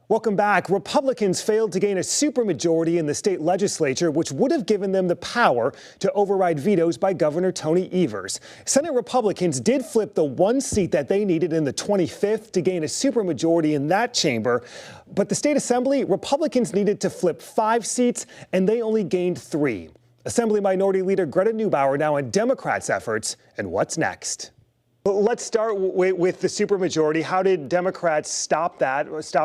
Welcome back. Republicans failed to gain a supermajority in the state legislature, which would have given them the power to override vetoes by Governor Tony Evers. Senate Republicans did flip the one seat that they needed in the 25th to gain a supermajority in that chamber. But the state assembly, Republicans needed to flip 5 seats, and they only gained 3. Assembly Minority Leader Greta Neubauer now on Democrats' efforts and what's next. Let's start with the supermajority. How did Democrats stop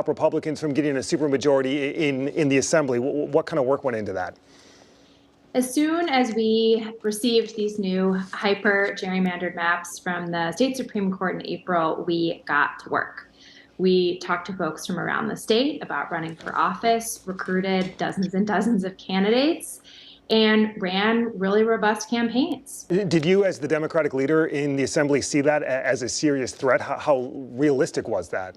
Republicans from getting a supermajority in the assembly? What kind of work went into that? As soon as we received these new hyper gerrymandered maps from the state Supreme Court in April, we got to work. We talked to folks from around the state about running for office, recruited dozens and dozens of candidates, and ran really robust campaigns. Did you, as the Democratic leader in the assembly, see that as a serious threat? How realistic was that?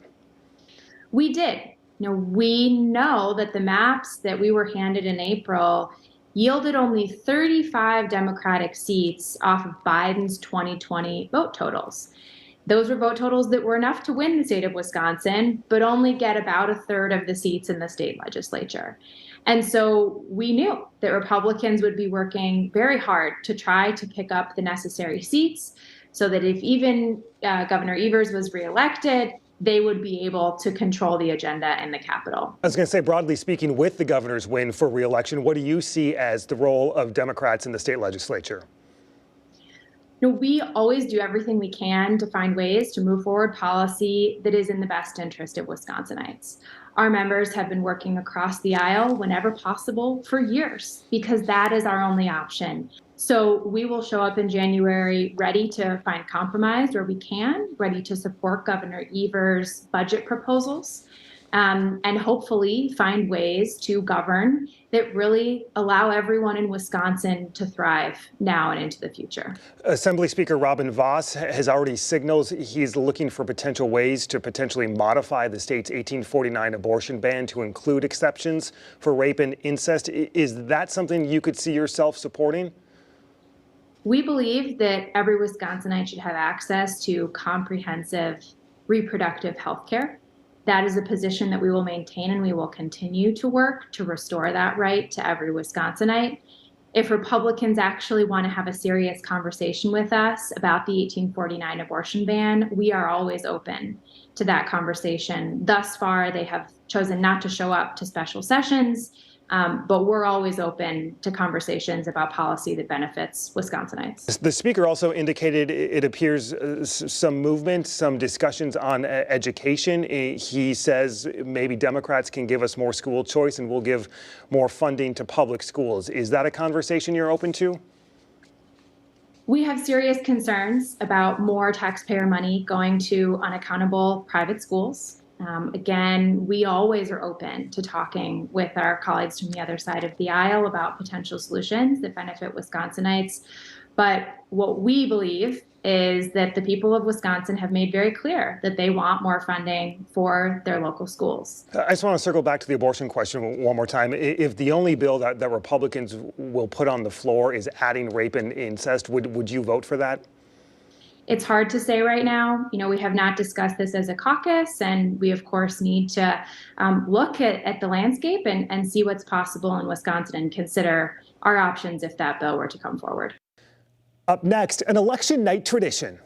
We did. We know that the maps that we were handed in April yielded only 35 Democratic seats off of Biden's 2020 vote totals. Those were vote totals that were enough to win the state of Wisconsin, but only get about a third of the seats in the state legislature. And so we knew that Republicans would be working very hard to try to pick up the necessary seats so that if even Governor Evers was reelected, they would be able to control the agenda in the Capitol. I was going to say, broadly speaking, with the governor's win for reelection, what do you see as the role of Democrats in the state legislature? We always do everything we can to find ways to move forward policy that is in the best interest of Wisconsinites. Our members have been working across the aisle whenever possible for years because that is our only option. So we will show up in January ready to find compromise where we can, ready to support Governor Evers' budget proposals, and hopefully find ways to govern that really allow everyone in Wisconsin to thrive now and into the future. Assembly Speaker Robin Vos has already signaled he's looking for potential ways to potentially modify the state's 1849 abortion ban to include exceptions for rape and incest. Is that something you could see yourself supporting? We believe that every Wisconsinite should have access to comprehensive reproductive health care. That is a position that we will maintain, and we will continue to work to restore that right to every Wisconsinite. If Republicans actually want to have a serious conversation with us about the 1849 abortion ban, we are always open to that conversation. Thus far, they have chosen not to show up to special sessions, but we're always open to conversations about policy that benefits Wisconsinites. The speaker also indicated it appears some movement, some discussions on education. He says maybe Democrats can give us more school choice and we'll give more funding to public schools. Is that a conversation you're open to? We have serious concerns about more taxpayer money going to unaccountable private schools. Again, we always are open to talking with our colleagues from the other side of the aisle about potential solutions that benefit Wisconsinites. But what we believe is that the people of Wisconsin have made very clear that they want more funding for their local schools. I just want to circle back to the abortion question one more time. If the only bill that Republicans will put on the floor is adding rape and incest, would you vote for that? It's hard to say right now. We have not discussed this as a caucus, and we, of course, need to look at the landscape and see what's possible in Wisconsin and consider our options if that bill were to come forward. Up next, an election night tradition.